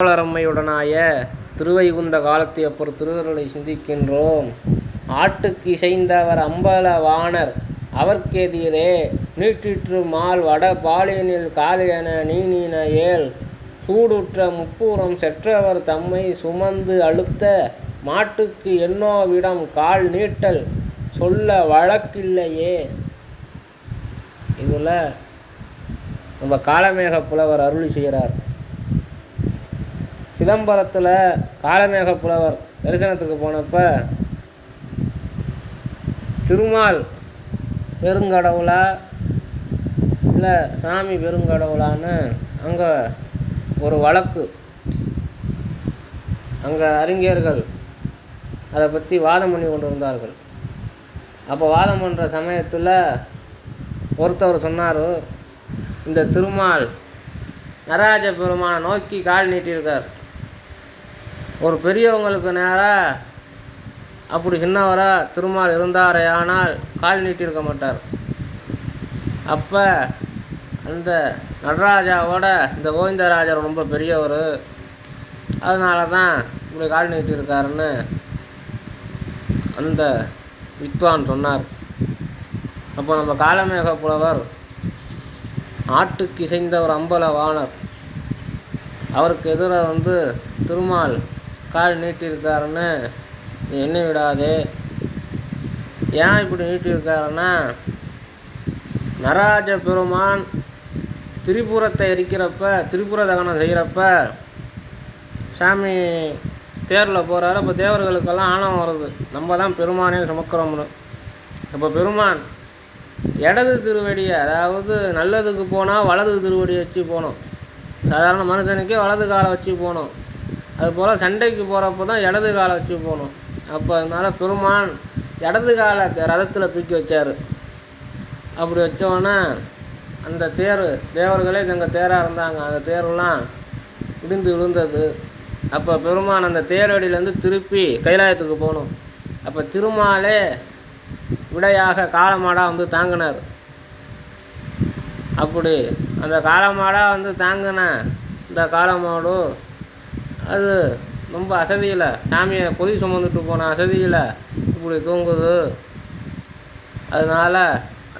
அம்மையுடனாய திருவைகுந்த காலத்தை அப்பொரு திருவருளை சிந்திக்கின்றோம். ஆட்டுக்கு இசைந்தவர் அம்பல வாணர் அவர்க்கெதிரே நீட்டிற்று மால் வட பாலினில் காலியன நீனின ஏல் சூடுற்ற முப்புறம் செற்றவர் தம்மை சுமந்து அழுத்த மாட்டுக்கு என்னோவிடம் கால் நீட்டல் சொல்ல வழக்கில்லையே. இதில் நம்ம காளமேக புலவர் அருளி செய்கிறார். சிதம்பரத்தில் காளமேக புலவர் தரிசனத்துக்கு போனப்ப திருமால் பெருங்கடவுளா இல்லை சாமி பெருங்கடவுளான்னு அங்கே ஒரு வழக்கு, அங்கே அறிஞர்கள் அதை பற்றி வாதம் பண்ணி கொண்டு இருந்தார்கள். அப்போ வாதம் பண்ணுற சமயத்தில் ஒருத்தவர் சொன்னார், இந்த திருமால் நடராஜ பெருமானை நோக்கி கால் நீட்டியிருக்கார். ஒரு பெரியவங்களுக்கு நேராக அப்படி சின்னவராக திருமால் இருந்தாரே ஆனால் கால் நீட்டியிருக்க மாட்டார். அப்போ அந்த நடராஜாவோட இந்த கோவிந்தராஜர் ரொம்ப பெரியவர், அதனால தான் இப்படி கால் நீட்டியிருக்காருன்னு அந்த வித்வான் சொன்னார். அப்போ நம்ம காளமேக புலவர் ஆட்டுக்கு இசைந்தவர் அம்பல வாணர் அவருக்கு எதிராக திருமால் கால் நீட்டியிருக்காருன்னு நீ எண்ணி விடாதே. ஏன் இப்படி நீட்டியிருக்காருன்னா, நடராஜ பெருமான் திரிபுரத்தை எரிக்கிறப்ப, திரிபுர தகனம் செய்கிறப்ப சாமி தேரில் போகிறாரு. அப்போ தேவர்களுக்கெல்லாம் ஆணவம் வருது, நம்ம தான் பெருமானே சுமக்கிறோம்னு. அப்போ பெருமான் இடது திருவடியை, அதாவது நல்லதுக்கு போனால் வலது திருவடியை வச்சு போகணும். சாதாரண மனுஷனுக்கே வலது காலை வச்சு போகணும். அதுபோல் சண்டைக்கு போகிறப்போ தான் இடது காலை வச்சு போகணும். அப்போ அதனால் பெருமான் இடது காலை ரதத்தில் தூக்கி வச்சார். அப்படி வச்சோன்னே அந்த தேர், தேவர்களே தங்கள் தேராக இருந்தாங்க, அந்த தேரெல்லாம் இடிந்து விழுந்தது. அப்போ பெருமான் அந்த தேரடியிலேருந்து திருப்பி கைலாயத்துக்கு போகணும். அப்போ திருமாலே விடையாக காளமாடாக தாங்கினார். அப்படி அந்த காளமாடாக தாங்கின இந்த காளமாடு அது ரொம்ப அசதியில், சாமியை பொதி சுமந்துட்டு போன அசதியில் இப்படி தூங்குது. அதனால்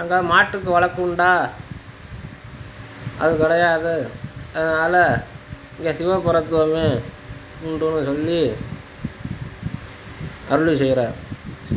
அங்கே மாட்டுக்கு வழக்கு உண்டா? அது கிடையாது. அதனால் இங்கே சிவபரத்துவமே உண்டுன்னு சொல்லி அருளி செய்கிறார்.